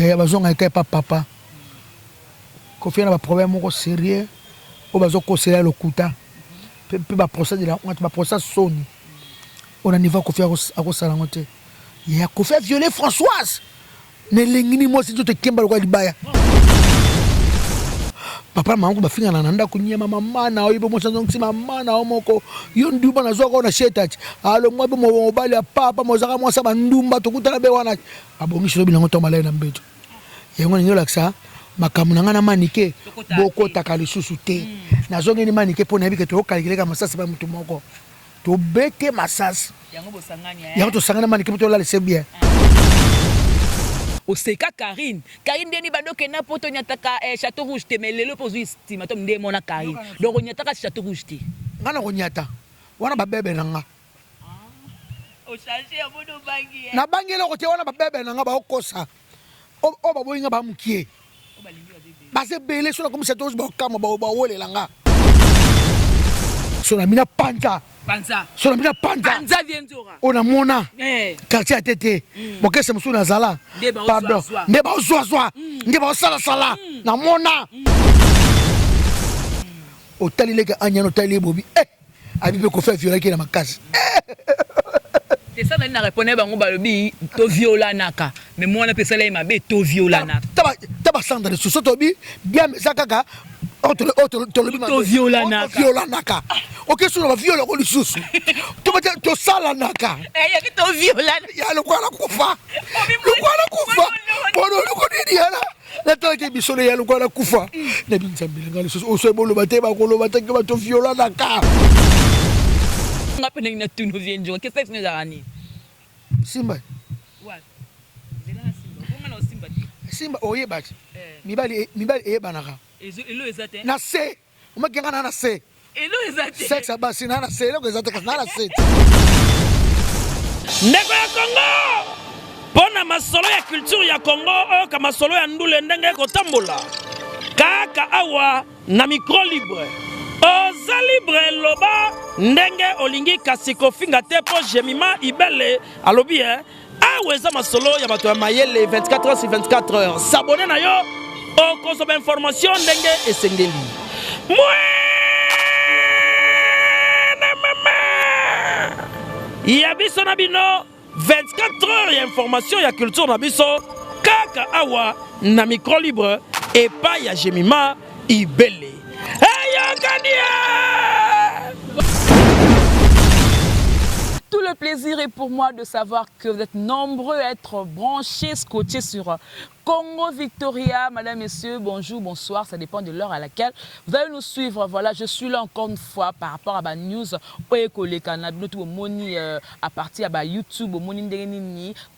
ya bazonga ka pa papa Kofi na ba problème moko sérieux o bazo conseiller lokuta pe ba procès de la honte ba procès soni on a niveau Kofi ako sala ngote ya Kofi violer Françoise ne lengini mo si te kemba kwa libaya papa mangu bafinga na nanda kunyema mama na oyibo mo sanzo ntsima mama na omoko yo nduba na zoko na shetach alo mwa mo bali ya papa mo zaka mo sa bandumba tokutana be wana abongi shilo bilango to malai na mbeto yango ninyo laksa makamu na ngana manike boko takali susu te nazongi ni manike pona bike to kalkuleka masasi ba mutu moko to bete masasi yango bosanganya yango to sangana manike to la laisser bien oseka Karine deni badoke na poto nyataka Château Rouge te melelo pozu estima to nde mona Karine donc nyataka Château Rouge te ngana ko nyata wana babebe nanga o changer abodo bangi na bangi lo ko te wana babebe nanga ba okosa o ba boyinga ba mukie base bele so na comme Château Rouge ba kama ba wolela nga so na mina panza so na mina panza vienzora ona mona quartier à tete bokese musu na zala pardon ne ba zwa nge ba sala na mona otalileka anyano tali bobi abibe ko faire violer ki na makasi c'est ça na répondre bango balobi to violanaka mais moi na pesa la mabe to violanaka taba sandre so to bi bien zakaka to violanaka ok so na viola ko lisusu to sala naka ya ki to violana ya lo kwala kufa bono ko ni yana la tanke bisole ya lo kwala kufa na binzambile ngalo so so bolo bate ba ko lo bate ke ba to violanaka ngapena ina tuno vienjo ke sex ne zani simba what zela simba ko ngana simba simba oye bati mibali banaka elo ezate na se umakenga na se elo ezate sex abasi na se elo ezate ka na se ndeko ya Congo pona masolo ya culture ya Congo o ka masolo ya ndule ndenge ko tambola kaka awa na micro libre oza libre loba ndenge olingi kasi kofinga te po Jemima Ibele alobi aweza masolo ya bato ya mayele 24 heures sur 24 heures s'abonner na yo o konsoba information ndenge esengeli ya biso na bino 24 heures ya information ya culture na biso kaka awa na micro libre epa ya Jemima Ibele Tout le plaisir est pour moi de savoir que vous êtes nombreux à être branchés, scotchés sur Congo Victoria. Madame, messieurs, bonjour, bonsoir, ça dépend de l'heure à laquelle vous allez nous suivre. Voilà, je suis là encore une fois par rapport à ma news. À partir de YouTube,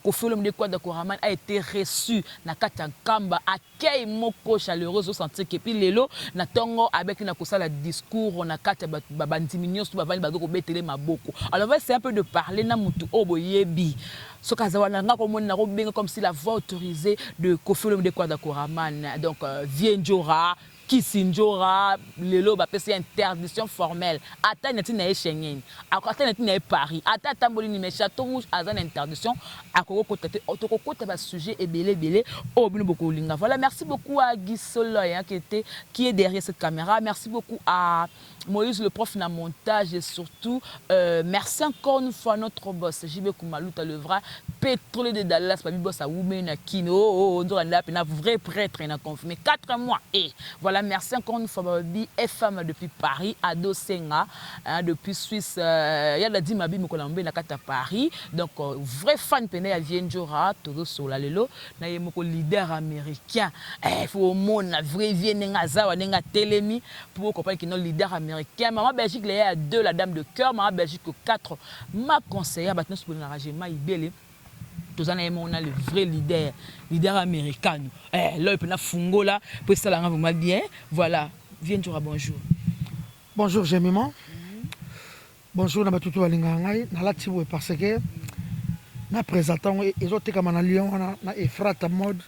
Kofi Olomide Kwadakoraman a été reçu na Katankamba, accueil moko chaleureux au sentier et puis lelo na tongo avec na kosala discours na kata bandiminios to bavali bazoko betele maboko. Alors c'est un peu de parler na mutu oboyebi. Ce comme si la voix autorisée de Kofi Olomide Kwadakoraman, donc Vienjora, Kisinjora, lelo ba pesi interdiction formelle. Ata neti na Schengen, ata neti na Paris, ata tamboli ni Château Rouge azan interdiction, akoko kotate otokokota ba sujet ebele obino beaucoup linga. Voilà, merci beaucoup à Guy Soloy qui est derrière cette caméra. Merci beaucoup à Moïse le prof na montage et surtout merci encore une fois à notre boss JB Kumaluta le vrai pétrolier de Dallas, papi boss à Women na Kino, on doit un vrai prêtre na confirmé 4 mois et voilà, merci encore une fois Babi FM depuis Paris à Dosenga depuis Suisse, il y a la dit Mabi Mokolambe na kata Paris, donc vrai fan pené à Vienjora todo sola lelo na yemoko leader américain, il faut au monde na vrai vienenga zawa nenga telemi pour comprendre que nos leader américain. Maman Belgique, il y a 2, la dame de cœur. Maman Belgique, 4, ma conseillère. Maintenant, c'est pour l'enragement. Tous en on a le vrai leader américain. Là, il peut y avoir Fungo là. Pour ça, vous m'avez bien. Voilà. Viens, tu bonjour. Bonjour, Jemima. Bonjour, Nabatutu Walingangai. Nalatibu parce que na présentant les autres comme en Lyon, na Efrata mode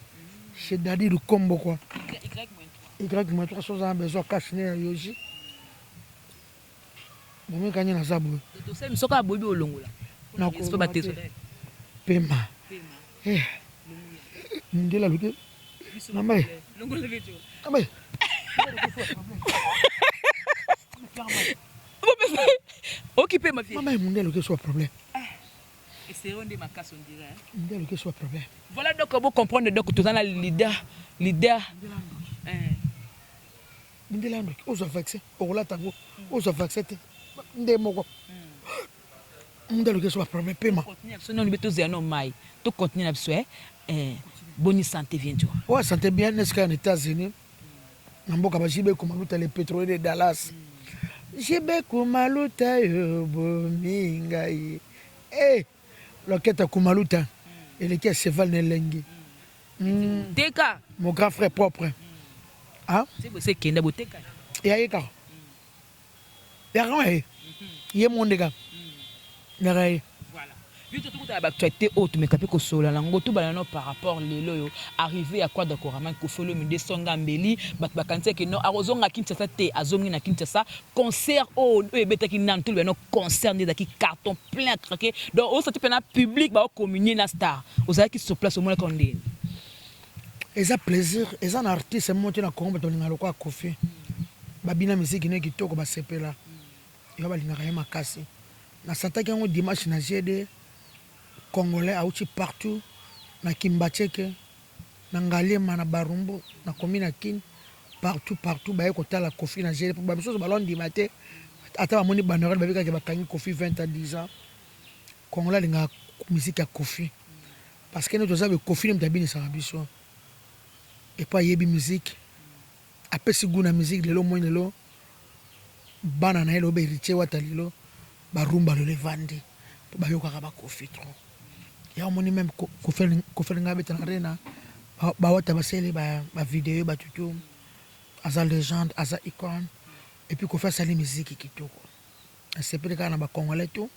chez Daddy du Combo quoi. Y, 3 choses en besoin caché yoji. Mimi kanye na zabu. To se msoka bobi olongola. Na ko pema. Mundela luke. Namai. Namai. Occupé ma fille. Maman Mundela luke soit problème. Et c'est on dit ma casse on dirait. Mundela luke soit problème. Voilà donc vous comprendre donc tout un leader. Mundela luke ozo vaccin. Ola tango. Ozo vaccin. Ndemoko. Mundela luke soit problème paiement. Sinon nous tous non mai. Tout continuer na souhait bonne santé vient tu vois. Ouais, santé bien n'est-ce qu'en États-Unis. Namboka ba jibe kumaluta les pétroliers de Dallas. Jibe kumaluta yo bominga yi. Eh, l'enquête kumaluta. Il est cheval nelengi. Teka. Mon grand frère propre. Hein? C'est kenda boteka. Ya yeka. Ya quand est mon dégât. Voilà. L'actualité haute mais capé ko sola lango tout balano par rapport lelo yo arrivé à quoi d'accord man ko folo mi desonga mbeli bat bakante que no arozonga Kinshasa te azongi na Kinshasa concert o ebetaki nan tout le no concert de qui carton plein craqué donc au sorti pena public ba communier na star ozaki qui sur place au moins condé et ça plaisir et ça un artiste monté na Congo to linga lokwa Kofi babina musique ne kitoko ba sepela yo ba linga kayema kasi na santaki ngo dimanche na GD Congolais auti partout na Kimbacheke na Ngalema na Barumbu na commune Kin partout ba ekotala Kofi na GD pour ba biso balon dimate ata ba moni banderole ba bika ke bakangi Kofi 20 à 10 ans Congolais linga musique ya Kofi parce que nous savons Kofi ne mtabini sa biso et pas yebi musique après si guna musique lelo mo lelo bana na elo be riche watalilo barumba le vandi pour ba yoka ba Kofi trop ya moni même Kofi nga beta na rena ba wata basele ba vidéo ba tutu asa légende asa icône et puis Kofi sali musique kitoko c'est peut être na ba congolais tout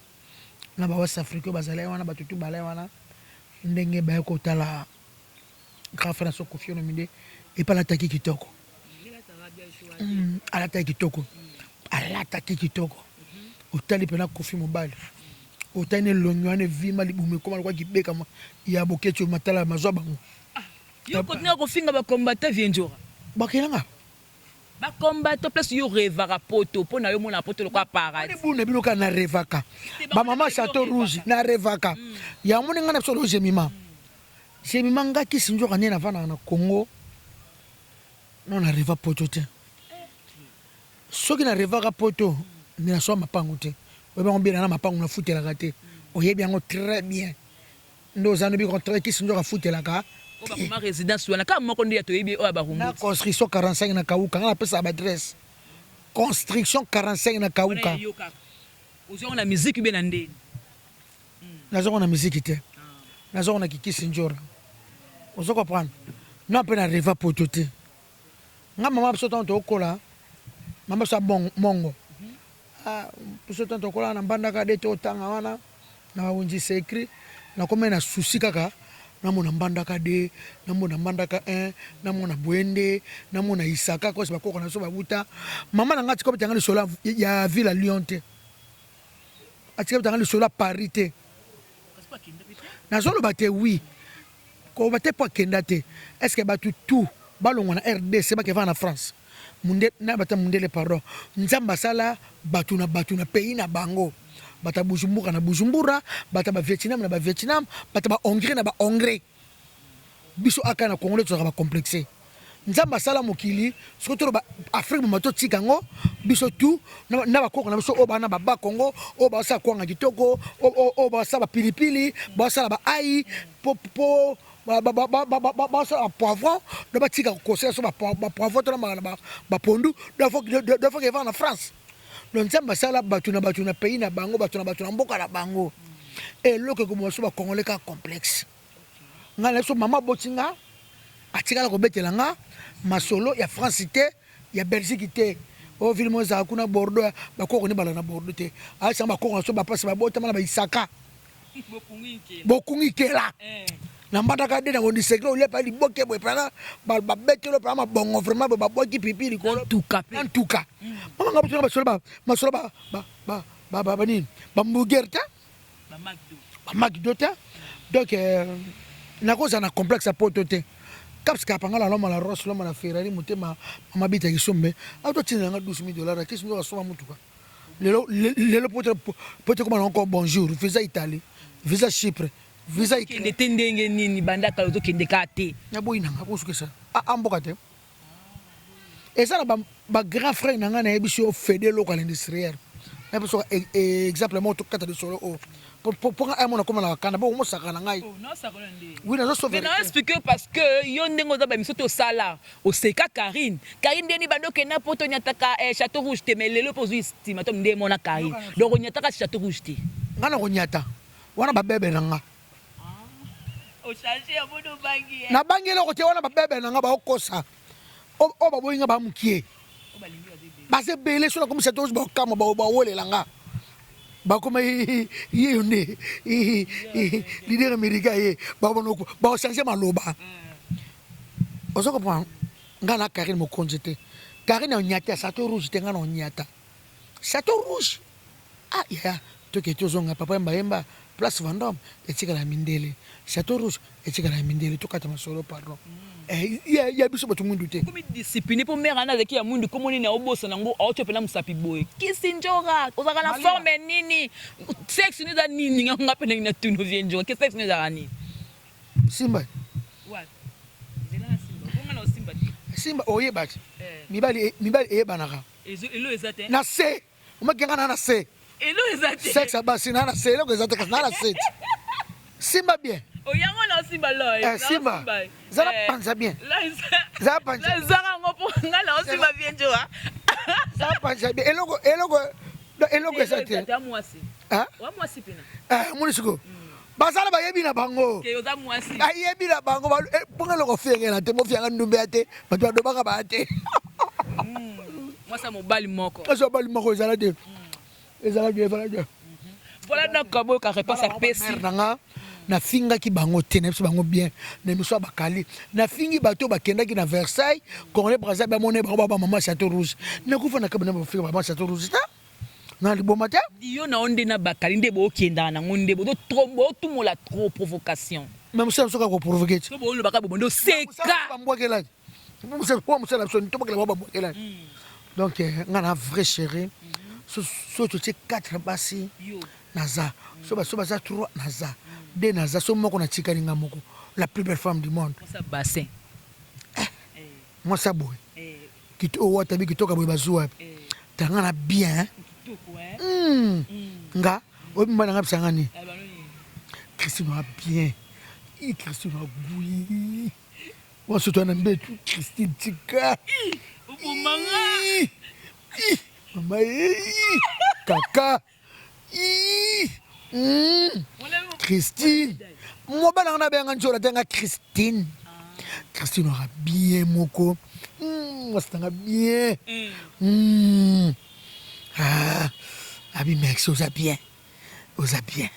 na ba west africain bazale wana ba tutu balé wana ndenge ba ko tala grand frère so Kofi no minde et pas l'attaquer kitoko à l'attaquer kitoko otali pena Kofi mobile otane longwane vima libume koma kwa kibeka ya bokecho matala mazwa bango yo continue ko finga ba combattant vienjora bakelanga ba combattant plus yo revara poto pona yo mona poto kwa paradis bune biloka na revaka ba mama Château Rouge na revaka ya moni ngana so loje mima jemima ngaki sinjoka nena vana na Congo non na reva poto te soki na revaka poto ni na so mapango te on bien na mapango na foutela raté oyebi yango très bien ndo zano bi contre qui sinjoka foutela ka o ba ma résidence wana ka moko ndi to yebi o ba rumbu na construction 45 na kauka na pesa ba adresse construction 45 na kauka ozo na musique bien ndé na zo na musique te na zo na kiki sinjora ozo comprendre na pe na reva potote nga mama biso tanto okola mama sa bon mongo biso tanto okola na mbandaka de to tanga wana na wunji secret na kome na souci kaka na mona mbandaka de na mona mbandaka 1 na mona bwende na mona isaka ko se bakoko na so babuta mama na ngati ko betanga le sola ya ville à Lyon te atika betanga le sola Paris te na zolo bate oui ko bate pas kenda te est-ce que batu tout balongo na RDC ba ke va na France munde na bata mundele pardon nzamba sala batu na pays na bango bata Bujumbura na Bujumbura bata ba Vietnam na ba Vietnam bata ba Hongrie na ba Hongrie biso aka na Congolais to ba complexé nzamba sala mokili soto ba Afrique mo mato tikango biso tout na ba koko na biso o ba na ba Congo o ba sa kwanga kitoko o ba sa ba pilipili ba sa ba ai po ba sa poivron de ba tika ko so ba poivron to na ba pondu de fois que va en France le nzamba sala batu na pays na bango batu na mboka na bango et lo que comme so ba Congolais ka complexe ngala so mama botinga atikala ko betela nga masolo ya France te ya Belgique te o ville mo za kuna Bordeaux ba ko ni bala na Bordeaux te a sa ba ko so ba passe ba bota na ba Isaka bokungi kela na mbadaka de na ngondi secret ole pa li boke boy pana ba betelo pa ma bongo vraiment ba boki pipi li ko en tout cas mama nga botona masolo ba nini ba mbugerta ba magdota donc nakoza na complexe poto te parce que apangala loma la Ross loma la Ferrari mutema mabita kisombe auto tina nga $12,000 kisi ndo asoma mutuka lelo poto koma encore bonjour visa Italie visa Chypre visa kende tendenge nini bandaka ozo kende kate na boyina nga bosuke ça amboka te eza na ba grand frère nanga na yebiso fédé local industriel na biso exemple mo to kata de solo o pour un mon comme la kana bo mo sakana ngai non sakana ndi oui na so mais non expliquer parce que yo ndengo za ba miso to sala o seka Karine deni badoke na poto nyataka Château Rouge te melelo pozu estima to nde mona Karine donc nyataka Château Rouge te ngana ko nyata wana ba bebe nanga o changer ya bodo bangi na bangi lo ko te wana ba bebe nanga ba okosa o ba boyinga ba mukie o ba lingi ba se bele so comme Château Rouge ba kama ba wolela nga ba kuma yone leader américain ye ba bonoko ba changer maloba ozo comprendre ngana Karine mo konjete Karine on nyata Château Rouge te ngana on nyata Château Rouge ah ya to ke to zonga papa mbayemba place Vendôme etika la mindele Château Rouge etika la mindele to kata masolo pardon ya biso batu mundu te comme discipliné pour mère ana zeki ya mundu comme nini obosa nango aotopela musapi boy kisinjora ozaka na forme nini sexe ni za nini nganga pena ina tuno vienjo ke sexe ni za nini simba what zela na simba bonga na simba simba oye bati mibali ebanaka elo ezate na se umakenga na se elo ezate sexe basi na se elo ezate na se simba bien oyango na simba loy simba zala panza bien zala panza zara ngopo ngala simba vienjo ha zala panza bien eloko ezate ta mwasi wa mwasi pena munisiko basala bayebi na bango ke oza mwasi ayebi na bango ponga loko fengela te mo fianga ndumbe ate bato badobaka ba te mwasa mobali moko mwasa mobali moko ezala te ezala bien voilà donc kabo ka réponse à pesi nanga na finga ki bango te na biso bango bien na miso bakali na fingi bato bakendaki na Versailles Congo Brazzaville ba mone ba mama Château Rouge na kufa na kabana ba finga ba Château Rouge ta na liboma ta yo na onde na bakali nde bo kenda na ngonde bo trombo tout mo la trop provocation même ça soka ko provoquer to bo lo baka bo ndo seka mbokela musa ko musa la so to bakela ba mbokela donc ngana vrai chéri so to 4 basi naza so ba za 3 naza de naza so moko na chikani nga moko la plus belle femme du monde ça bassin moi ça boy kito wata bi kitoka boy bazua tanga na bien nga obi mbana nga bisangani Christine va bien Christine va bouillir moi surtout na mbetu Christine tika mama mama kaka Christine moi bana na benga njola tenga Christine Christine aura bien moko moi c'est bien abi mec oza bien oza bien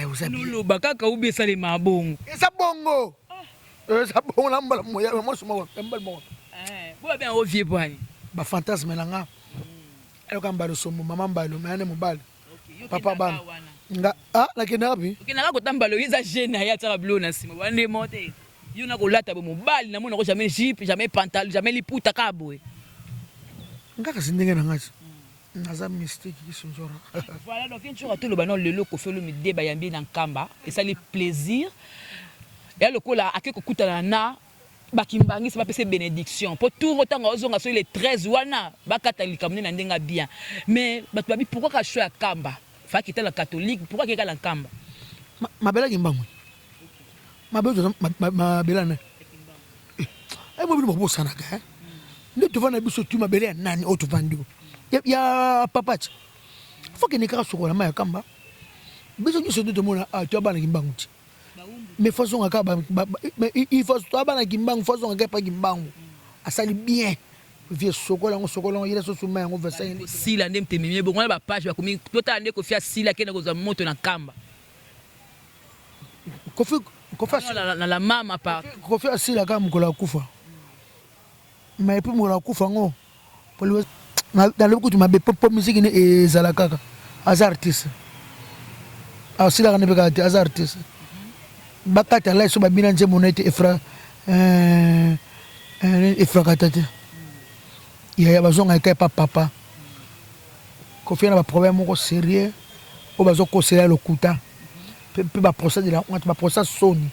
oza bien lo bakaka ubi sale mabongo esa bongo la mbala moya moi suma mbala mo bo bien ovie bwani ba fantasme nanga ayo kamba lo somo mama mbalo mayane mobali papa bana nga na kenabi okena ko tambalo iza jeune ya tsaka blo na sima wande monte yo na ko lata bo mobali na mona ko jamais jupe jamais pantalon jamais liputa kaboe ngaka sindenge na ngati naza mystique kisonjora voilà donc un jour tout le banon lelo ko felo mi débat yambi na nkamba et ça les plaisir ya lokola akeko kutana na bakimbangi c'est pas passer bénédiction pour tout autant ozonga so les 13 wana bakata likamne na ndenga bien mais batu babi pourquoi ka choix kamba fa kita la catholique pourquoi ka la kamba mabela kimbangu mabela ne mo bi bo sana ka ne tu vana biso tu mabela nani o tu vandio ya papa faut que ne ka sokola ma kamba biso nyo so de mona tu bana kimbangu ti mais façon aka mais il faut to bana kimbangu façon aka pa kimbangu asali bien vie sokola il so suma yango verset si la ndem tememie bon ba page ba komi tota ande ko fia si la kena ko za moto na kamba ko fa la mama pa ko fia si la kama ko la kufa mais puis mo la kufa ngo pour dans le coup tu m'as pop musique ne ezala kaka as artiste si la kana be ka as artiste bakata la so babina nze monete efra katate ya bazonga ka papa Kofi na ba problème moko sérieux o bazo conseiller lokuta pe ba procès de la honte ba procès soni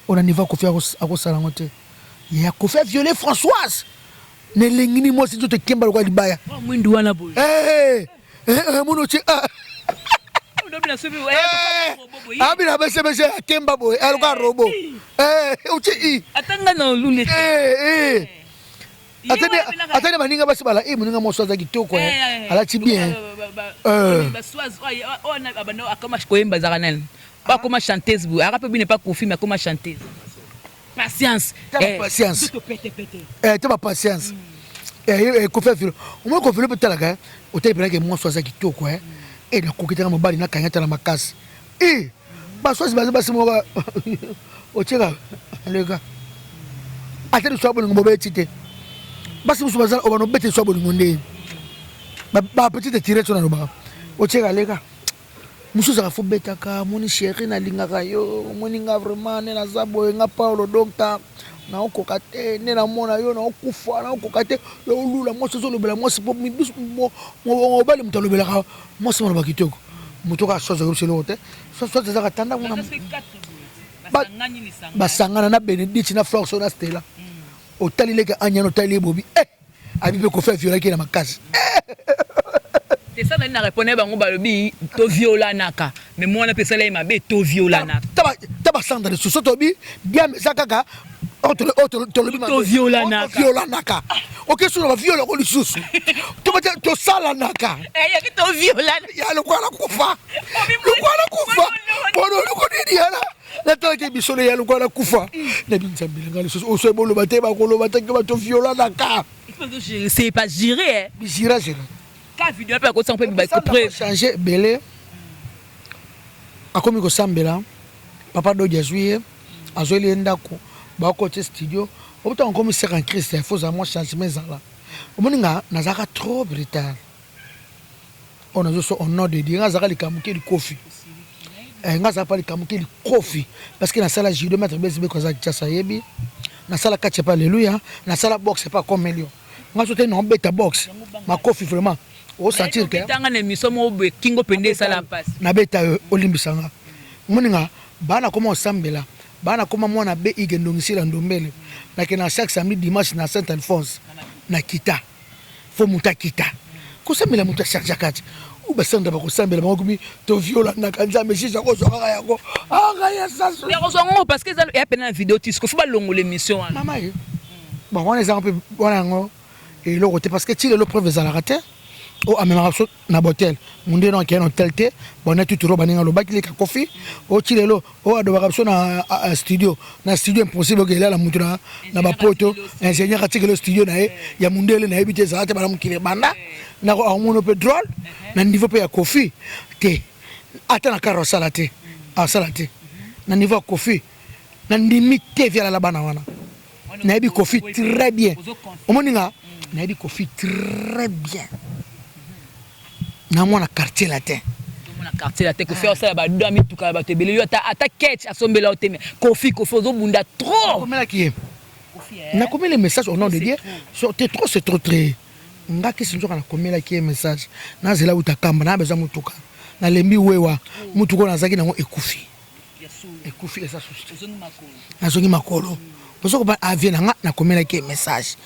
on a niveau Kofi ako sala ngote ya Kofi violer Françoise ne lengini mo si to kemba kwa libaya mwindu wana boy mono chi abina bese kemba boy alka robo uchi atanga na lule atende maninga basi bala muninga moswaza kitoko alati bien baswazi ona abano akoma koyemba zakanel pas comme chanteuse bu arape bine pas Kofi mais comme chanteuse patience patience tout pété tu ma patience Kofi filo au moins Kofi peut talaga o tele pena que moswaza kitoko et na kokitanga mobali na kanyata na makasi baswazi basi mo ba o cheka lega atende swabo ngo bobetite basi musu bazala obano bete swabo ngonde ba petite tirette na roba o cheka lega musu za fo betaka moni chéri na lingaka yo moni nga vraiment na zabo nga Paulo docteur na okokate ne na mona yo na okufa na okokate yo lula moso zo lobela moso mi bis mo bali mutalobela ka moso mo bakitoko mutoka soza ko selo te so za katanda mona basangana na Benedict na Florence na Stella otali leka anyano tali bobi abibe ko faire violer ki na makasi c'est ça na répondre bango balobi to violanaka mais moi na pesa la mabe to violanaka taba sanda de soso bi bien zakaka to lobi to violanaka OK sur la viola ko lisusu to sala naka ya ki to violana ya lo kwa kufa pono lo ko didi ala la toke bisolo ya lo kwa kufa na binzambila ngalo soso o so bolo bate ba ko lo bate ke ba to violanaka c'est pas girer gira ka vidéo pe ko sans pe ba preuve changer belé akomi ko sambela papa do jazwiye azoli ndako ba côté studio obta ngomi sera en Christ il faut moi changement zala omoninga nazaka trop brutal on a zo on nom de dire ngazaka likamuke li Kofi ngazaka pa likamuke li Kofi parce que na sala judo mettre bezbe ko za tsa yebi na sala kache pa alléluia na sala boxe pas comme Melio ngazo te non beta boxe ma Kofi vraiment o sentir que tanga na miso mo be kingo pende sala passe na beta olimbisanga moninga bana comment sambela bana koma mwana be igendongisila ndombele na kena chaque samedi dimanche na Saint Alphonse na kita fo muta kita kusambela muta charge kati ubasanda ba kusambela makomi to viola na kanzambe sisa ko soka yako ya sasu ya ko songo parce que ça ya pena vidéo tisco fo ba longo l'émission mama ye bon on est un peu voilà ngo et le côté parce que tu le preuve za la rater o amema so na botel munde no keno telte bona tuturo baninga lo bakile ka Kofi o chilelo o ado bakapso na studio impossible que la mutura na bapoto ingénieur atike le studio na ya mundele na ebite za ate bana mukile banda na ko amuno petrol na niveau pe ya Kofi te ata na karo salate salate na niveau Kofi na limite via la bana wana na ebi Kofi très bien o moninga na ebi Kofi très bien na mona quartier latin ko faire ça ba do mi tuka ba tebele yo ata catch asombela oteme Kofi zo bunda trop comme la qui na comme les messages au nom de Dieu c'est trop très nga ki sinzo kana komela ki message na zela utakamba na beza mutuka na lembi wewa mutuko na zaki na ekufi esa susi na zongi makolo poso ko ba avien na komela ki message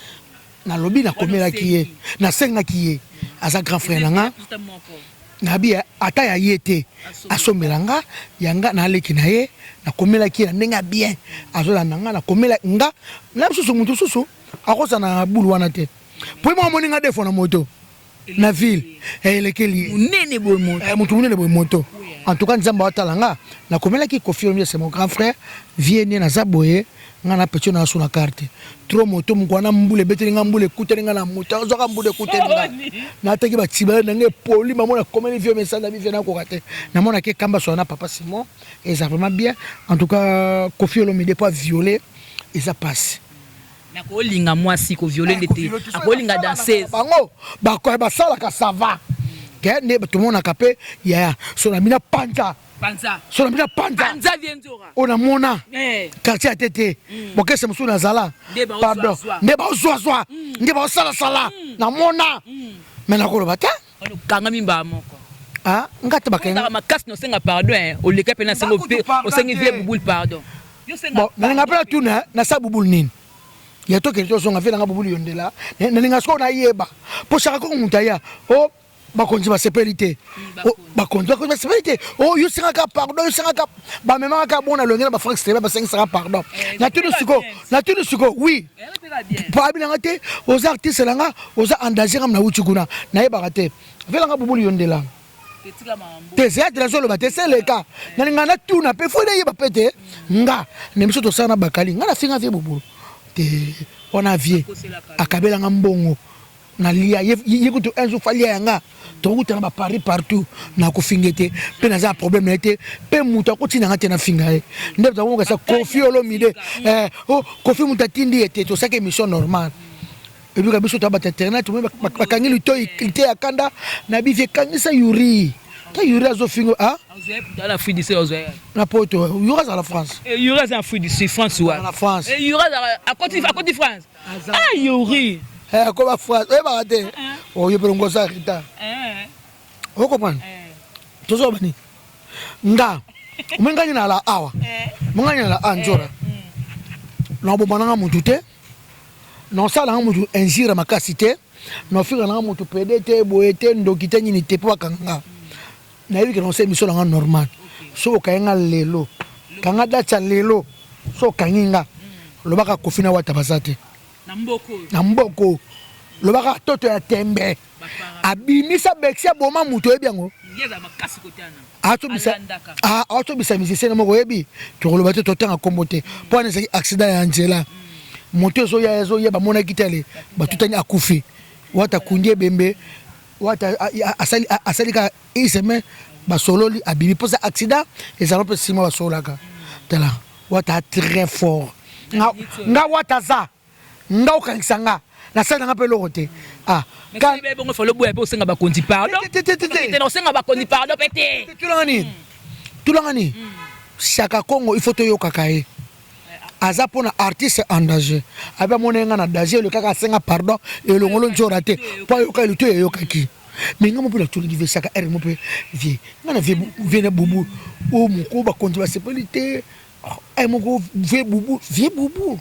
na lobi na komela ki na senga ki asa grand frère nanga na bia ata ya yete asomelanga yanga na leki na ye na komela ki na ndenga bien azola nanga na komela nga na susu mutu susu akosa na bulu wana te po mo moninga defo na moto na ville lekeli munene boy moto mutu munene boy moto en tout cas nzamba watalanga na komela ki confirmer c'est mon grand frère vienne na zaboye nga na pecho na suna carte trop moto mukwana mbule beteli nga mbule kuteli nga na moto zoka mbule kuteli nga na teki ba tibala na nge poli mamona komeli vieux message na bivena ko kate na mona ke kamba so na papa Simon et ça vraiment bien en tout cas Kofi Olomide pas violé et ça passe na ko linga mwasi ko violer ndete ko linga danseuse bango ba ko ba sala ka ça va ke ne tout le monde a capé ya so na mina panta Panza. So na Panza. Panza viendora. On a mona. Quartier à Tété. Bon, qu'est-ce que c'est Nazala? Pardon. Neba Ozoazoa. Neba Osala Sala. Na mona. Mais na kolobata? On kangami mba moko. Ah, ngata bakenga. Na makasi no senga pardon hein. O leka pena sengo pe, o sengi vie bubul pardon. Yo senga. Bon, na ngapela tuna na sa bubul nini. Ya to kelito songa fe na bubul yondela. Na ninga sko na yeba. Po shaka ko mutaya. Oh, bakonzi ba sepelité. Oh, bakonzi ba sepelité. Oh, yo senga ka pardon, yo senga ka ba mema ka bona longela ba franc stebe ba senga pardon. Na tunu suko, oui. Pas bien ngate, aux artistes langa, aux endanger comme na uchukuna. Na yeba ngate. Fe langa bubul yondela. Tese la solo bate c'est le cas. Na ngana tuna pe fo yeba pete. Nga, ne miso to sana bakali. Nga na finga fe bubul. On a vie akabela ngambongo na lia yekuto enzo falia yanga to kutana ba Paris partout na ko fingete pe na za problème été pe muta ko tina ngate na fingae ndebza ko sa Kofi Olomide Kofi mutatindi était to sake mission normale et puis kabiso to ba internet to bakangi lito ikité akanda na bivie kangisa yuri ta yuri azo fingo dans la Afrique du Sud na poto yuri à la France yuri en Afrique du Sud France ouais la France et yuri à Côte d'Ivoire France ah yuri ko ba France ba te o yebro ngosa rita o comprendre tozo bani nga umenganya na la awa munganya la anjora na bo bananga mutu te na sala nga mutu injira makasite na fika nga mutu pedete boete ndokite nyini te po kanga na yebi ke non se mission nga normal so kayenga lelo kanga data lelo so kanginga lobaka kofina wata basate na mboko lobaka toto ya tembe abimisa beksia boma mutu yebi yango ato bisa musicien moko yebi to lobate to tanga kombote po na accident ya Angela moto zo ya ba mona kitele batutani akufi wata kundie bembe wata asali ka iseme ba sololi abibi posa accident et ça peut sima ba solaka tala wata très fort nga wata za nga okanisanga na sala nga pe lokote quand be bongo folo boye pe osenga ba konti pardon te osenga ba konti pardon pete tulangani Chaka Congo il faut to yokakae aza pona artiste en danger aba monenga na danger le kaka senga pardon et le ngolo njora te po yoka le to yokaki mais nga mo pela tuli di Chaka er mo pe vie ngana vie na bubu o mo ko ba konti ba sepelité ay mo ko vie bubu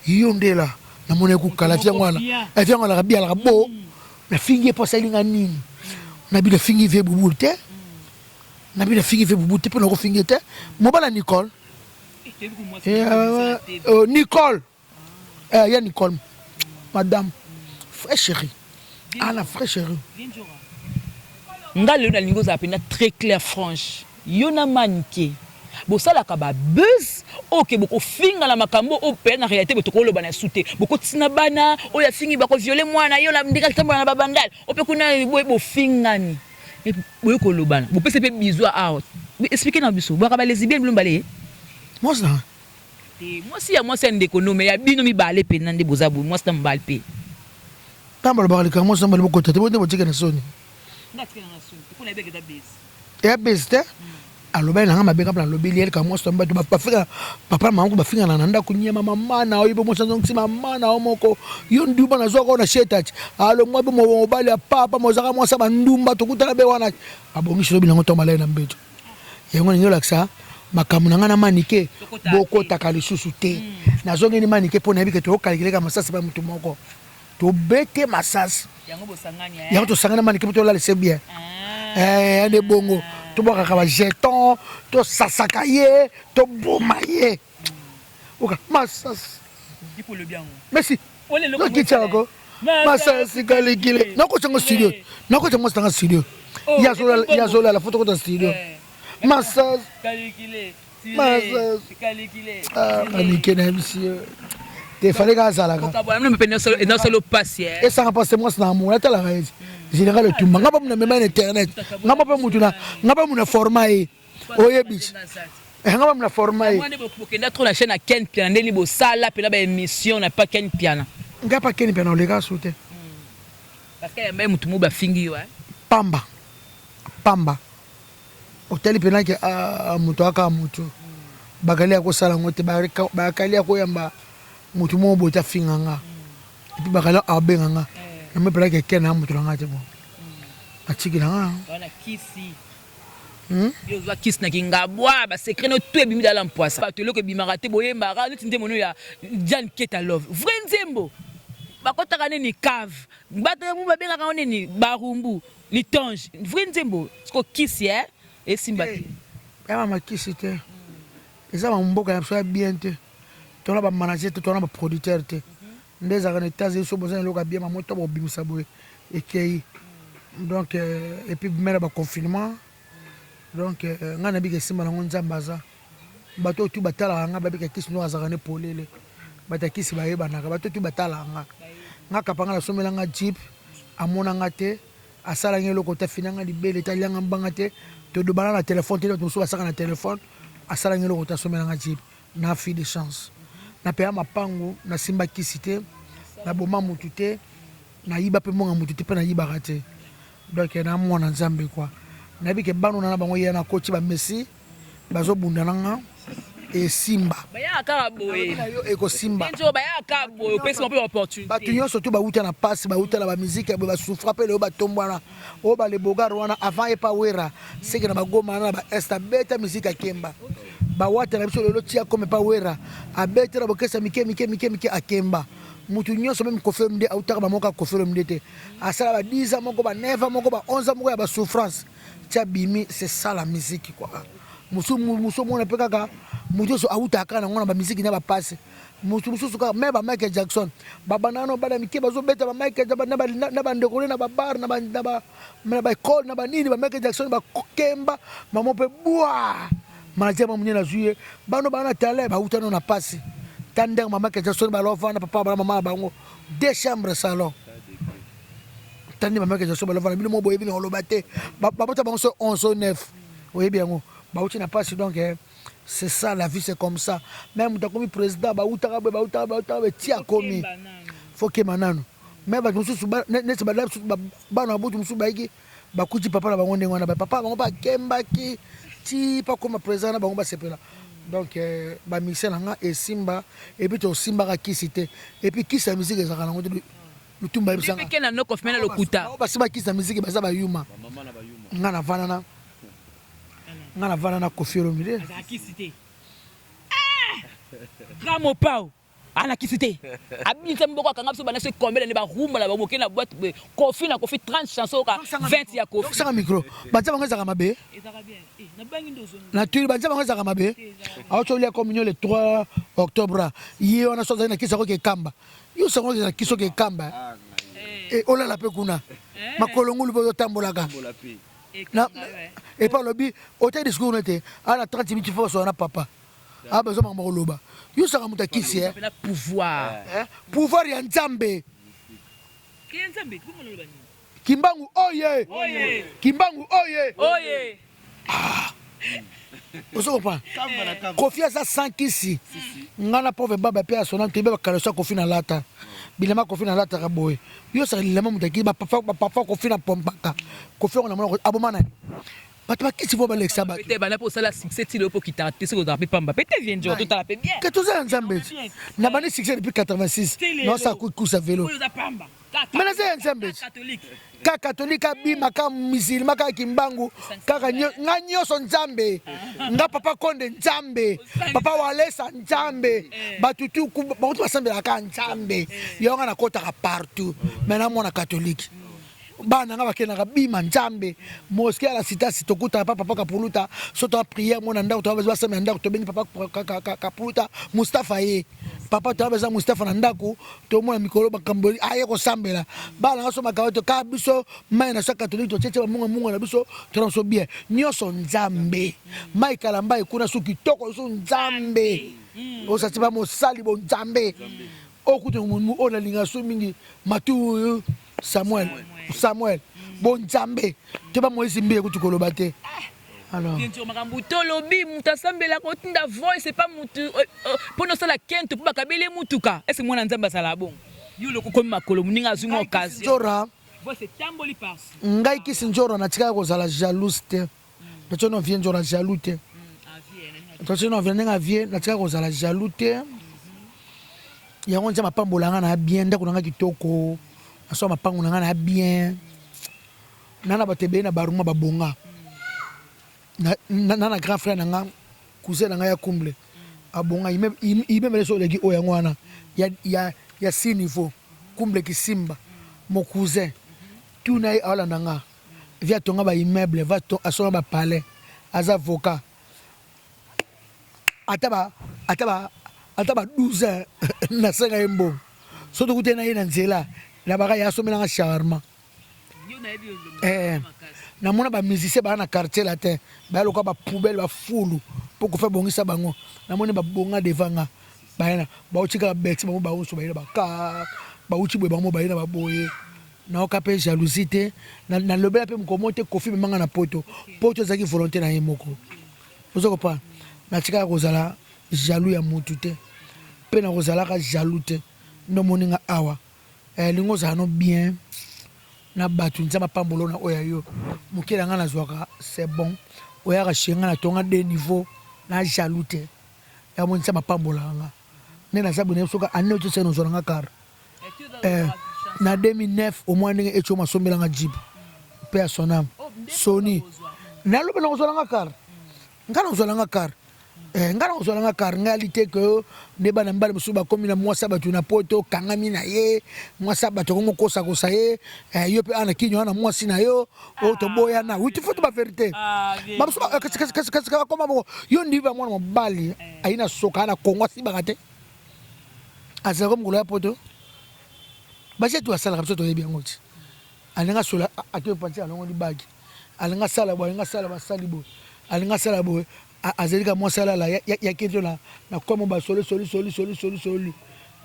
yondela na mone ku kala via ngwana e via ngwana rabia la bo na fingi po salinga nini na bi de fingi vie bubu te na bi de fingi vie bubu te pe na ko fingi te mo bala Nicole Nicole ya Nicole madame frère chérie la frère chérie ngale na lingo za pena très clair franche yona manke bosala ka ba buzz OK boko finga la makambo o pe na réalité beto ko loba na souté boko tsina bana o ya fingi bako violer mwana yo la ndika tamba na babandal o pe kuna bo finga ni e boyo ko loba bo pese pe bizu out expliquer na biso bo ka ba lesbienne blombale moi ça moi si ya moi c'est ndéconomé ya bino mi balé pe nande bozabu moi c'est mbal pe tamba ba ka moi ça mbal boko tete bo tika na soni ngatika na soni ko na beke da base ya base te aloba na ngama beka plan lobeli el ka moi ça mbal ba fika papa mamangu ba finga na nanda kunyema mama na oyibo mo sanzo ngisi mama na omoko yo nduba na zoko na shetach alo mwa bo mo bali ya papa mo zaka mo sa bandumba tokutala be wana abongi lobi na ngoto malai na mbeto yango ninyo laksa makamu na ngana manike boko takali susu te nazongi ni manike po na bike to calculer ka masasi ba mutu moko to bete masasi yango to sangana manike to la c'est bien ane bongo to boka ka ba jeton to sasakaye to bomaye oka masasi dipo le bien merci lo kitako masasi kalikile nako chango studio yazola la photo ko dans studio massage calculé calculé monsieur te fallait que ça là non solo passer et ça va passer moi ça moi la la général le tout ngaba muna même internet ngaba pa mutuna ngaba muna format oyebis ngaba muna format moi ne bokenda trop la chaîne à Ken Piana ndeli bo sala pe la ba émission na pas Ken Piana ngapa Ken Piana les gars sauter parce que même mutu mo ba fingi wa pamba otali penaki moto aka moto bakali akosala ngo te bakali akoyamba moto mo bota finganga et puis bakali abenganga na me penaki kena moto langa te bon atiki langa wana kisi yo va kisi na kingabwa ba secret no tout ebimi dans l'empoisse ba to loko bimaka te boyembaka neti nde mono ya Jan Keta Love vrai nzembo bakotaka nini cave bato mu babengaka nini barumbu litonge vrai nzembo siko kisi esimba te ya makisi te eza bamboka na biso ya bien te tona bamanager te tona baproducteur te nde ezalaka na États-Unis so boza na eloko ya bien mamoto bobimisa boye ekei donc et puis mena baconfinement donc nga nabika esimba nango nzambe aza bato tu batalaka nga babika kisi no azalaka ne polele bato kisi bayebanaka bato tu batalaka nga kapanga nasomela nga jeep amona nga te asalanga eloko ta finanga libele talianga mbanga te todobana na telefone te to mosusu basaka na telefone asalanga eloko ta somela nga jeep na fi de chance na peya mapango nasimba kisi te naboma mutu te nayiba mpe mbonga mutu te mpe nayibaka te donc namona nzambe kwa nabike bano na bango ye na koti ba Messi bazobunda nanga esimba bayaka boye ekosimba njo bayaka boye pesi mpe opportunité bato nyonso to bauta na passe bauta na ba musique ba souffra pe le batombwana o ba le bogar wana avant e pa wera seke na bagoma na ba esta beta musique akemba ba wata na biso lelo tia comme pa wera abeta na bokesa mike akemba mutu nyonso même confirme de auta ba moka confirme de te asala ba 10 ans moko ba 9 ans moko ba 11 ans moko ya ba souffrance tia bimi c'est ça la musique quoi musu mona pe kaka mutu so auta kana ngona ba musique na ba passe musu kaka même ba Michael Jackson ba banano ba mike bazo beta ba Michael na ba ndekole na ba bar na ba école na ba nini ba Michael Jackson ba kemba mamo pe bua manager mamunye na juye bano bana tale ba auta na passe tandem mama Michael Jackson ba lova na papa ba mama bango 2 chambres salon tandem mama Michael Jackson ba lova na bino mo boye bino lobate ba bota bango so 11 9 oui bien ngo ba uti na passe donc c'est ça la vie c'est comme ça même ta comme président ba uta tia komi faut que manano mais ba mususu ba net ba na butu mususu ba iki ba kuti papa na bango ndengwana ba papa bango ba kemba ki ti pa comme président na bango ba sepela donc ba mixer nga et simba et puis to simba ka kisite et puis kisa musique ezaka nango le tumba bisanga pe na no kofmena lokuta ba simba kisa musique ba za ba yuma nga na vana na kofiro mire akisite Ramo Pau ana kisite abinza mboko akanga biso bana se kombela ne ba rumba la ba moke na boîte kofi 30 chansons ka 20 ya kofi sanga micro baza bango zaka mabe ezaka bien na bangi ndozo na turi baza bango zaka mabe acho lia communion le 3 octobre yi ona soza na kisa ko ke kamba yo sango na kiso ke kamba olala pe kuna makolongulu bo tambolaka na et par le bi hôtel discours n'était à la 30 minutes faut son papa a besoin de moloba yo saka muta kisi na pouvoir pouvoir ya nzambe comment le bani kimbangu oye kimbangu oye oso pa confiance à 100 kisi ngana pauvre baba pe asona tebe bakalosa kofi na lata bilema kofi na lata kaboye yo saka lema mutaki ba papa kofi na pompaka kofi on na abomana bato bakisi fo balekisa bato peut-être bana pour ça la succès tilo po kitara te siko draper pamba peut-être vient jour tout à la bien que tout ça nzambe na bani succès depuis 86 non ça course à vélo mais c'est nzambe ka catholique bima ka musulman ka kimbangu kaka nganyoso nzambe nga papa konde nzambe papa walesa nzambe batutu bato basambela ka nzambe yonga na kota ka partout maintenant mon catholique bana nga bakena bima nzambe mosquée à la cité sitokuta papa kapuluta soto a prière mon ndako to ba sema ndako to beni papa kapuluta Mustafa ye papa to ba Mustafa na ndako to mona mikolo bakamboli aye ko sambela bana nga so makawa to ka biso mai na sa catholique to cheche munga na biso transo bien nyoso nzambe mai kalamba ikuna su kitoko so nzambe o sa tiba mo sali bo nzambe okuto mu ona linga so mingi matu Samuel bonzambe te ba Moïse mbe kutukoloba te alors bien sûr makambu to lobi mutasambela ko tinda voice c'est pas mutu pono sala kento po bakabele mutuka est-ce mwana nzamba sala bon yo loko komi makolo muninga azuma occasion jora voice tamboli passe ngai kisi njoro na tika ko sala jalouse te Parce que nous vient de la jaloute. Parce que nous vient de la jaloute. Il y a un peu de pambolanga na bien, ndako nanga kitoko. Aso mapango nanga na bien. Nana batebe na baruma babonga. Nana grand frère nanga cousin nanga ya kumble. Abonga il même les solegi oyangwana. Ya 6 niveaux. Kumble ki simba. Mon cousin. Tout na ala nanga. Via tonga ba immeuble, va to asona ba palais. Az avocat. Ataba 12 ans na senga embo. Soto kutena ina nzela. La baka ya somela nga shawarma. Na mona ba musicien ba na quartier latin. Ba loka ba poubelle ba fulu pour ko fa bongisa bango. Na mona ba bonga devanga. Ba na ba uchika bex ba ba uso ba ina ba ka ba uchi boy ba mo ba ina ba boye. Na okape jalousie na lobela pe mkomote kofi manga na poto. Poto zaki volonté na yemoko. Ozoko pa. Na tika kozala jaloux ya mutu te. Pe na kozala ka jaloux te. No moninga awa. Lingo za no bien. Na batu nzama pambolo na oya yo. Mukela nga na zwaka c'est bon. Oya ka shenga na tonga de niveau na jaloux te. Ya mo nzama pambola nga. Ne na sabu ne soka ane to se no zonga kar. Na 2009 au moins ndenge echo masombela nga jibu. Pe a son âme. Sony. Na lobe na zonga kar. Ngana zonga kar. Ngana kozala kar ngalité que ne bana mbala musuba komi na mwasa batu na poto kangami na ye mwasa batu kongo kosa kosa ye yo pe ana kinyo ana mwasi na yo o to boya na oui tu faut ba vérité ba musuba kaka koma mo yo ndiba mwana mobali aina soka na kongo siba te azako mukolo ya poto ba jetu asala kapso to yebi ngoti alinga sola atoyo panti alongo di bagi alinga sala ba sali bo alinga sala bo azalika mwasala la ya keto na komo ba soli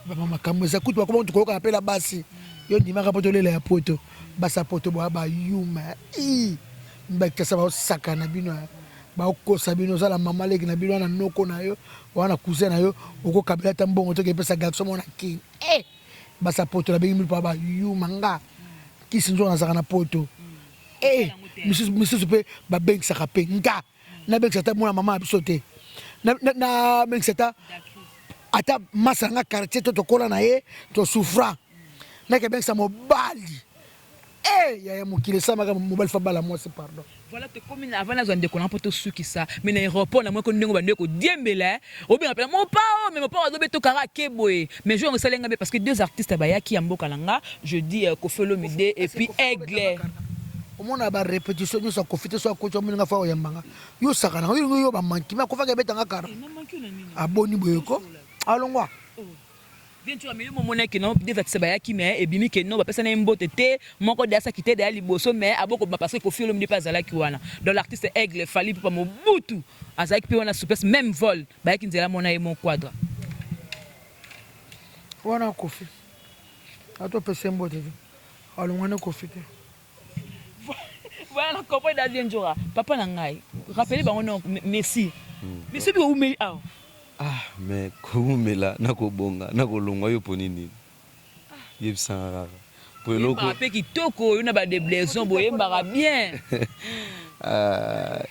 ba makambo za kutu bakoma tukoka apela basi yo ndimaka poto lela ya poto basa poto ba yuma ba kasa ba saka na bino ba kosa bino sala mama leki na bino na noko na yo wana cousin na yo oko kabela tambongo to ke pesa garçon mona king basa poto na bingi pa ba yuma nga kisinzo na saka na poto misusu pe ba bengi saka pe nga na bengi sata mwana mama abisote na bengi sata ata masanga quartier to kola na ye to souffra na ke bengi sa mobali ya mukile sama ka mobali fa bala moi c'est pardon voilà te comme avant na zande ko na poto suki sa mais na aéroport na moi ko ndingo bande ko diembela o bien appela mon pa mais mon pa zo beto kara keboye mais je ngesalenga parce que deux artistes ba ya ki amboka langa je dis Koffi Olomide et puis Aigle. Au moins na ba répétition nous ça confité soit ko chominga fa oyambanga yo sakana yo ba manki ma ko fa ga betanga kara aboni boyeko alongwa bien sûr mais mon que non devait se baya ki mais et bimi que non ba pesa na mbote te moko de asa kité de ali boso mais aboko parce que Koffi Olomide pas ala ki wana dans l'artiste Aigle fali pa mo butu azaki pe wana souplesse même vol ba ki nzela mona e mon quadre wana Koffi ato pesa mbote alongwa na Koffi te. Voilà, comment il a dit un jour, papa nangai. Rappelez bango non, merci. Mais celui où me mais comment me la nako bonga nako longwa yo ponini. Yebsanga. Pour loko. Pe ki toko, yo na ba de blessons boye mbara bien.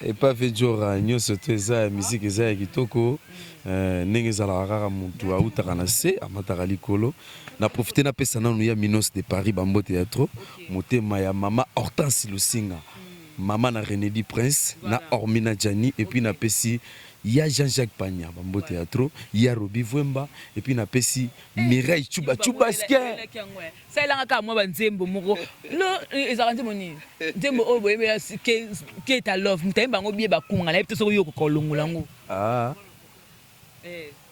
Et pas fait jour nyoso teza musique eza kitoko. Ndenge ezala kaka mutu autaka na se amataka likolo na profiter na pesa nanu ya Minos de Paris bambo théâtre motema ya mama Hortense Lusinga mama na René Di Prince na Ormina Jani et puis na pesi ya Jean-Jacques Pagna bambo théâtre ya Robi Vwemba et puis na pesi Mireille Chubaske ça il a ka moi ba nzembo moko lo ezaka nzembo ni nzembo o boye ke ta love mutemba ngo bie ba kunga na epte so yo ko kolongola ngo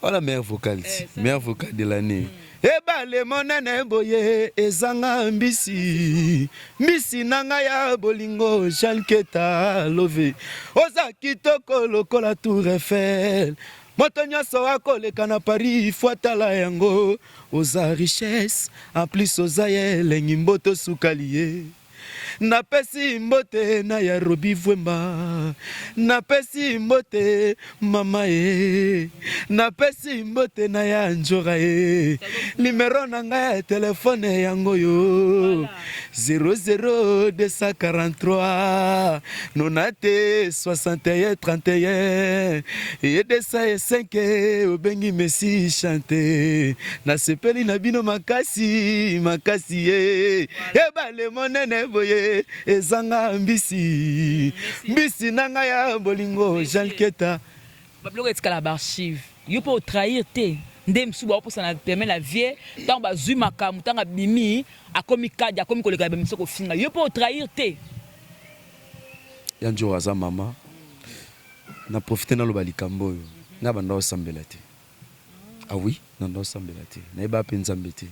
voilà meilleure vocale de l'année. Ebale monene boye ezanga mbisi nanga ya bolingo Jalketa love oza kitoko lokola Tour Eiffel moto nyonso akoleka na Paris fuatala yango oza richesse en plus oza elengi mboto sukali ye napesi mbote na ya Robi Vwemba, napesi mbote mama ye, napesi mbote na ya Njora ye, numero na nga ya telefone yango yo 00243 nonate 61 31 et de ça et 5 obengi Messi chante na sepeli na bino makasi makasi ye ebale monene boye ezanga mbisi mbisi nanga ya bolingo Jean Keta babloko etikala barchive yo po trahir te nde msubu wa posa na permet la vie tant ba zui makamu tanga bimi akomi kadi akomi koleka ba misoko finga yo po trahir te yanjo aza mama na profiter na loba likambo yo nga banda osambela te ah oui nanda osambela te na eba pe nzambe te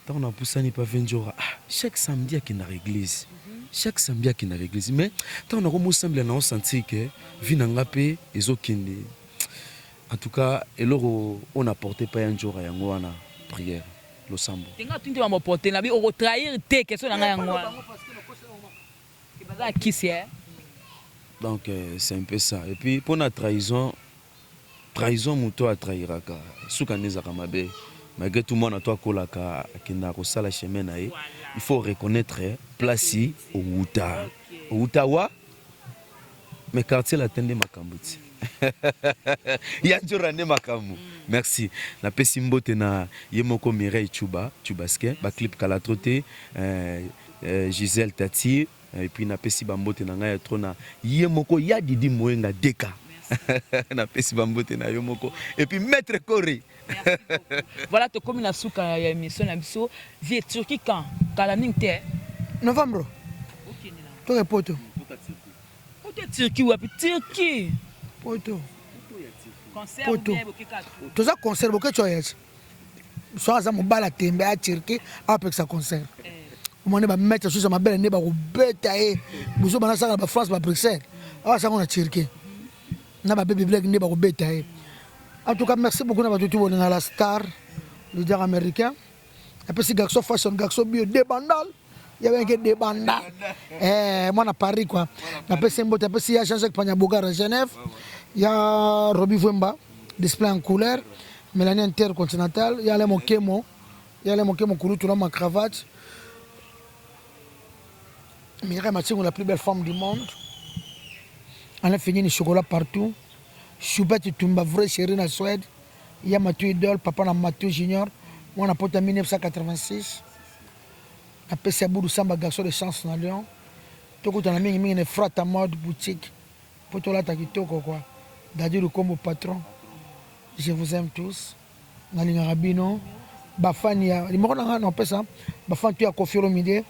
tant on a poussé ni pas venjora chaque samedi à na église chaque samedi à na église mais tant on a comme sembler na sentir que vinanga pe ezokende. En tout cas, on a porté pas un jour à Yangoana prière, le sambo. Donc c'est un peu ça. Et puis pour la trahison muto a trahiraka. Soukaneza kamabe. Malgré tout le monde a toi kolaka kenda ko sala chemin na il faut reconnaître place au Outa. Au Outawa. Mais quartier la tende makambuti. Yanjorane makamu. Merci. Na pesi mbote na yemoko Mireille Chubaske, ba clip kala troté Gisèle Tati et puis na pesi bambote na ngaya trona yemoko ya Didi Moenga Deka. Na pesi bambote na yemoko et puis maître Coré. Voilà to comme na souka ya émission na biso vie Turquie quand kalaning te novembre. OK nela. To repoto. Turquie ou Turquie. Poto. Concert Poto. bien bokeka. Toza concert bokecho yes. So aza mobala tembe a Turquie avec sa concert. Omone ba mettre sur ma belle ne ba ko beta e. Buzo bana sala ba France ba Bruxelles. Ah ça on a Turquie. Na ba baby black ne ba ko beta e. En tout cas merci beaucoup na ba tout bon la star leader américain. Et puis si garçon fashion garçon bio débandal. Il y avait un des bandas. Moi, à Paris, quoi. Il y a Jean-Jacques Pagnabogar à Genève. Il y a Robi Vwemba, display en couleur. Mélanie Intercontinental. Il y a les Mokemo. Il y a les Mokemo Kourou, tout le monde, ma cravate. Mireille Mathieu, la plus belle femme du monde. On a fini le chocolat partout. Choupette Tumba, vrai chéri, na Suède. Il y a Mathieu Idol, papa na Mathieu Junior. Moi, on a porté en 1986. Après c'est Boudou Samba garçon de chance na Lyon. Toko tana mingi mingi ne frat à mode boutique. Poto la takitoko quoi. Dadju comme patron. Je vous aime tous. Na linga rabino. Bafani ya limoko na ngana pesa. Bafani tu ya Kofiro Mide.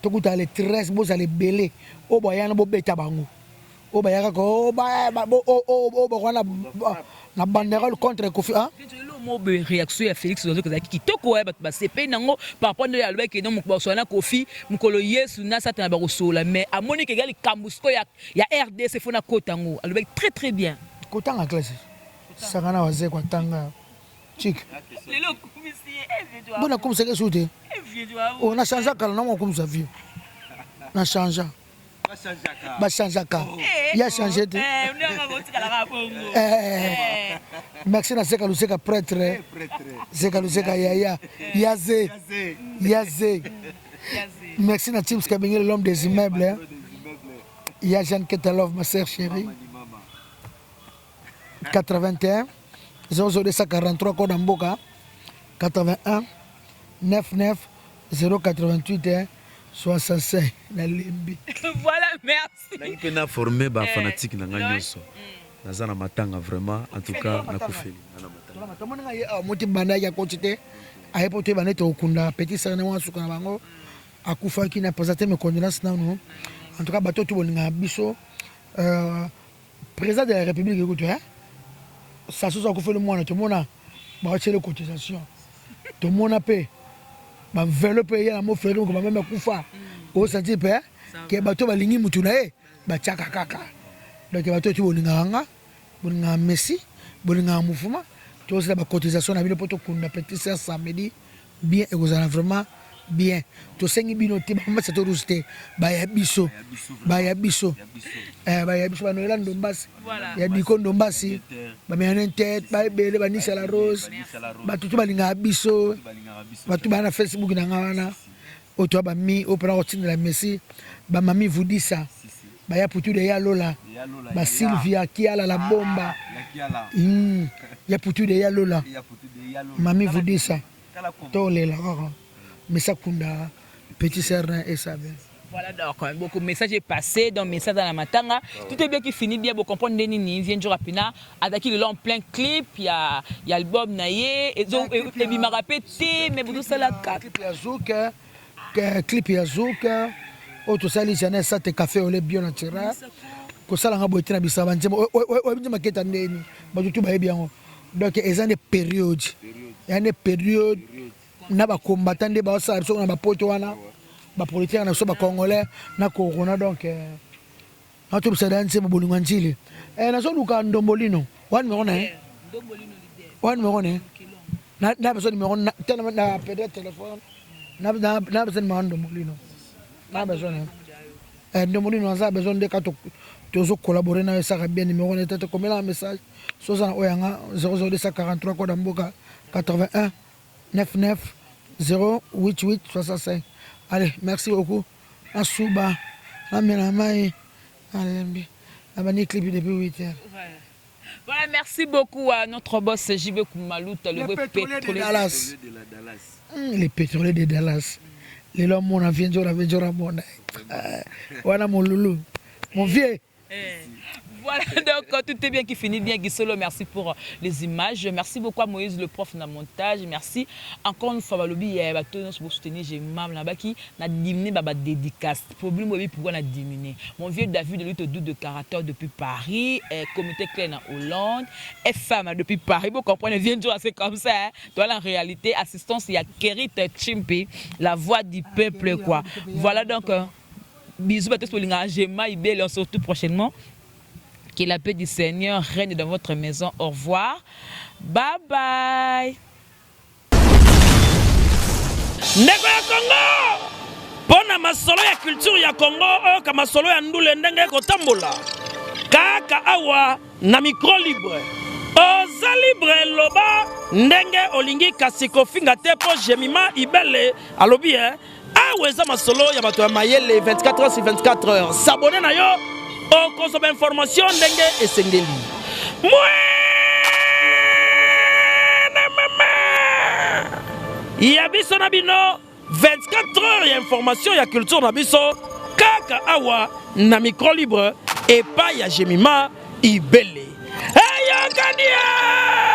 Toko ta les 13 boza les belé. O boyana bo beta bango. O bayaka ko o ba wana na bandera contre Kofi hein. Réaction à Félix qui toko ba CP nango par rapport à l'obé qui non mo sona Kofi mukolo yesu na sata ba kosola mais à Monique égal kambusko ya RDC fona kotango l'obé très très bien kotanga classe sakana waze kwa tanga chic lelo commissaire vieux bona comme c'est que souté on a changé kala non comme ça vieux na changé ba changé ka il a changé de merci na Zeka Luseka prêtre Zeka Luseka yaya Yazé merci na Tim Skabengele l'homme des immeubles il y a Jeanne Ketalov ma sœur chérie 81 043 code en Boka 81 99 088 65 na limbi. Voilà, merci. Na ipena formé ba fanatique na nganyoso. Nazana matanga vraiment en tout cas na kufeli na matanga. Tomona ngai moti banda ya coachité ayepo te banete okunda petit serne wa suka na bango akufa ki na présenter mes condoléances na nous. En tout cas bato to bolinga biso président de la République écoute hein. Ça se akufa le mwana tomona ba chele cotisation. Tomona pe ba enveloppe ya mo frère ko ba même kufa. O senti pe ke bato balingi mutu na e ba chaka kaka. Donc bato to bolinga bolinga Messi bolinga mouvement tous la cotisation na bino poto kunda petit sœur samedi bien et vous avez vraiment bien tosengi bino te bamasa toruste baya biso banoela ndombasi ya diko ndombasi bameyana tete babele banisa la rose bato to balingaka biso bato bana Facebook na nga wana oyo toa bami opena kotindela Messi bamami Vudisa baya putu de ya lola ba Sylvia Kiala la bomba ya putu de ya lola mami Vudisa tolela kaka Messa Kunda petit serrin et ça bien. Voilà, donc beaucoup de messages est passé, donc message dans la matanga. Tout est bien qui finit bien, vous comprenez, Nini vient du rapina, avec il est en plein clip, il y a l'album Naye, et donc il m'a répété, mais vous savez la carte. Clip ya Zouk, auto sali jana ça te café au lait bio naturel. Ko sala nga boité na bisaba nzema, o binza maketa ndeni, ba tout ba bien. Donc ils ont des périodes. Il y a des périodes na ba combattant de ba sa so na ba poto wana. Ba politique na so ba congolais na corona donc na tout ça dans ce bolingo njili na so luka ndombolino wan me ona ndombolino leader wan me ona na besoin numéro na peut-être téléphone na besoin de ndombolino na besoin ndombolino za besoin de ka to collaborer na ça bien numéro na tete comme un message so za oyanga 00243 code mboka 81 99 088 65. Allez, merci beaucoup. Asuba, Amenamai, allez, clip depuis 8h. Voilà, merci beaucoup à notre boss JB Koumalouta, le pétrolier de Dallas. Les pétroliers de Dallas. Les hommes, mon avion, voilà mon loulou. Mon vieux. Voilà, donc tout est bien qui finit bien. Gisolo, merci pour les images. Merci beaucoup à Moïse, le prof de montage. Merci encore une fois, Balobi, pour soutenir, j'ai mam là-bas qui n'a diminué ma dédicace. Problème, pourquoi on a diminué. Mon vieux David de lutte doute de caractère depuis Paris, comité clair en Hollande, femme depuis Paris. Vous comprenez, vient de c'est comme ça. Hein. Dans la réalité, assistance, il y a Kerit Chimpi, la voix du peuple, quoi. Voilà donc, bisous à tous pour l'engagement, il on se retrouve prochainement. Que la paix du Seigneur règne dans votre maison. Au revoir. Bye bye. Ndeko ya Congo. Pona masolo ya culture ya Congo, ka masolo ya ndule ndenge kotambola. Kaka awa na micro libre. Oza libre loba ndenge olingi kasiko finga te po jemima ibele alobi aweza masolo ya bato ya mayele 24 heures sur 24 heures. S'abonner na yo. O consomme information ndenge esengeli. Ya biso na bino 24 heures ya information ya culture na biso kaka awa na micro libre et pas ya Jemima Ibele. Hey, Yokania!